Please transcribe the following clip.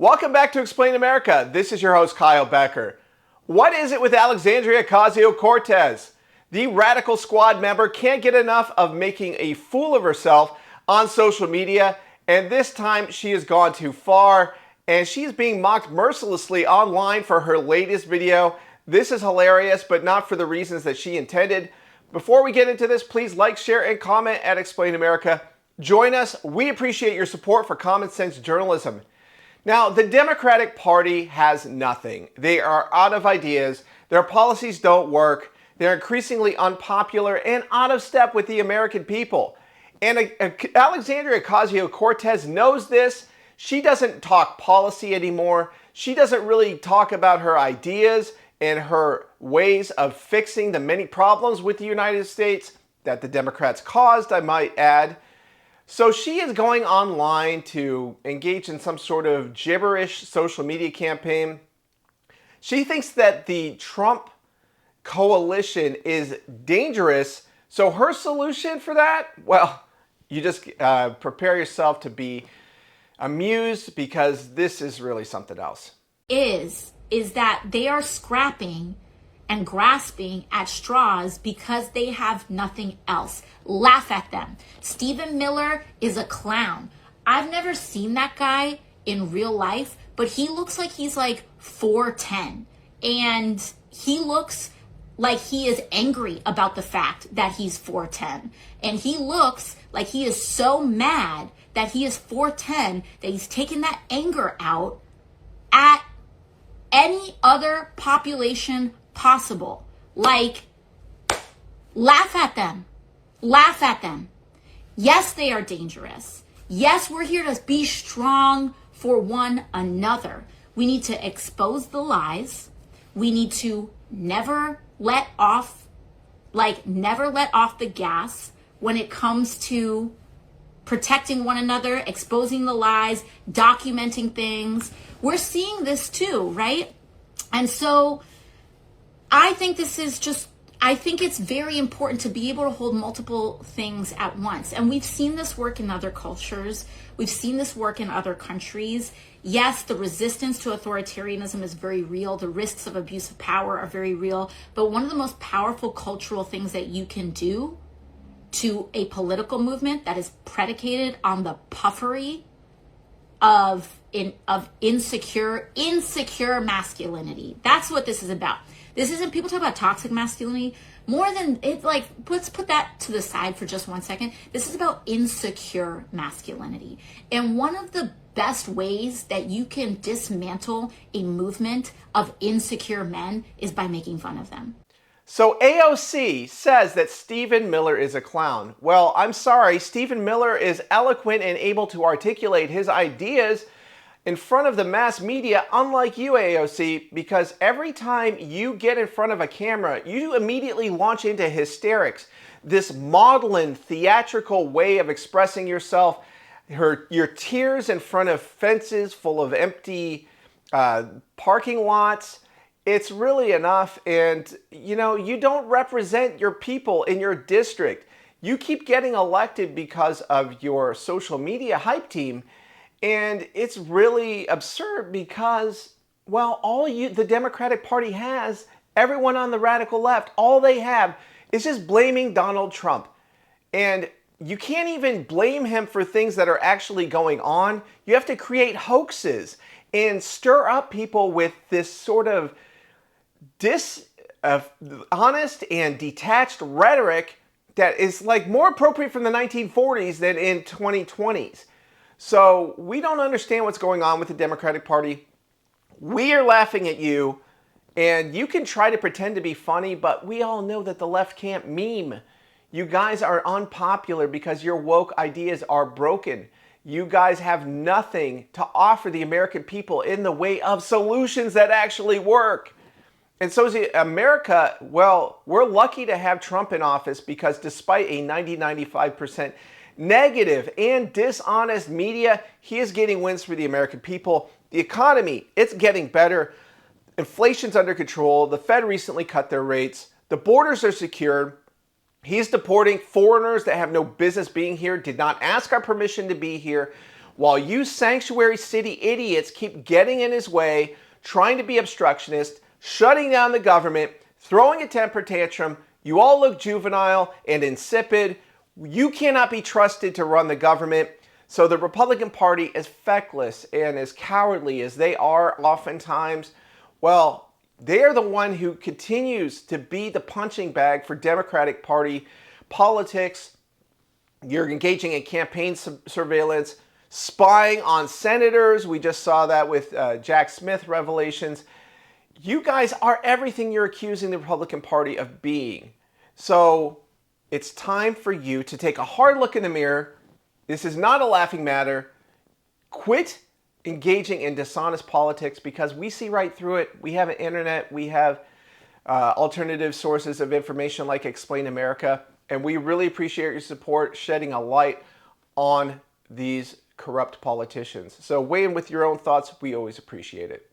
Welcome back to Explain America. This is your host, Kyle Becker. What is it with Alexandria Ocasio-Cortez? The Radical Squad member can't get enough of making a fool of herself on social media, and this time she has gone too far, and she's being mocked mercilessly online for her latest video. This is hilarious, but not for the reasons that she intended. Before we get into this, please like, share, and comment at Explain America. Join us. We appreciate your support for common sense journalism. Now, the Democratic Party has nothing. They are out of ideas. Their policies don't work. They're increasingly unpopular and out of step with the American people. And Alexandria Ocasio-Cortez knows this. She doesn't talk policy anymore. She doesn't really talk about her ideas and her ways of fixing the many problems with the United States that the Democrats caused, I might add. So she is going online to engage in some sort of gibberish social media campaign. She thinks that the Trump coalition is dangerous. So her solution for that, well, you just prepare yourself to be amused because this is really something else. Is that they are scrapping and grasping at straws because they have nothing else. Laugh at them. Stephen Miller is a clown. I've never seen that guy in real life, but he looks like he's like 4'10", and he looks like he is angry about the fact that he's 4'10", and he looks like he is so mad that he is 4'10", that he's taking that anger out at any other population possible. Like, laugh at them. Laugh at them. Yes, they are dangerous. Yes, we're here to be strong for one another. We need to expose the lies. We need to never let off the gas when it comes to protecting one another, exposing the lies, documenting things. We're seeing this too, right? And so I think it's very important to be able to hold multiple things at once. And we've seen this work in other cultures. We've seen this work in other countries. Yes, the resistance to authoritarianism is very real. The risks of abuse of power are very real. But one of the most powerful cultural things that you can do to a political movement that is predicated on the puffery of insecure masculinity. That's what this is about. This isn't, people talk about toxic masculinity, more than it, like, let's put that to the side for just 1 second. This is about insecure masculinity. And one of the best ways that you can dismantle a movement of insecure men is by making fun of them. So AOC says that Stephen Miller is a clown. Well, I'm sorry, Stephen Miller is eloquent and able to articulate his ideas in front of the mass media, unlike you, AOC, because every time you get in front of a camera, you immediately launch into hysterics. This maudlin, theatrical way of expressing yourself, your tears in front of fences full of empty parking lots, it's really enough. And, you don't represent your people in your district. You keep getting elected because of your social media hype team. And it's really absurd because, well, the Democratic Party has, everyone on the radical left, all they have is just blaming Donald Trump. And you can't even blame him for things that are actually going on. You have to create hoaxes and stir up people with this sort of dishonest and detached rhetoric that is like more appropriate from the 1940s than in 2020s. So we don't understand what's going on with the Democratic Party. We are laughing at you, and you can try to pretend to be funny, but we all know that the left can't meme. You guys are unpopular because your woke ideas are broken. You guys have nothing to offer the American people in the way of solutions that actually work. And so is America. Well, we're lucky to have Trump in office because despite a 95% negative and dishonest media, he is getting wins for the American people. The economy, it's getting better. Inflation's under control. The Fed recently cut their rates. The borders are secured. He's deporting foreigners that have no business being here, did not ask our permission to be here. while you sanctuary city idiots keep getting in his way, trying to be obstructionist, shutting down the government, throwing a temper tantrum. You all look juvenile and insipid. You cannot be trusted to run the government. So the Republican Party, as feckless and as cowardly as they are oftentimes, well, they are the one who continues to be the punching bag for Democratic Party politics. You're engaging in campaign surveillance, spying on senators. We just saw that with Jack Smith revelations. You guys are everything you're accusing the Republican Party of being. So it's time for you to take a hard look in the mirror. This is not a laughing matter. Quit engaging in dishonest politics because we see right through it. We have an internet. We have alternative sources of information like Explain America. And we really appreciate your support shedding a light on these corrupt politicians. So weigh in with your own thoughts. We always appreciate it.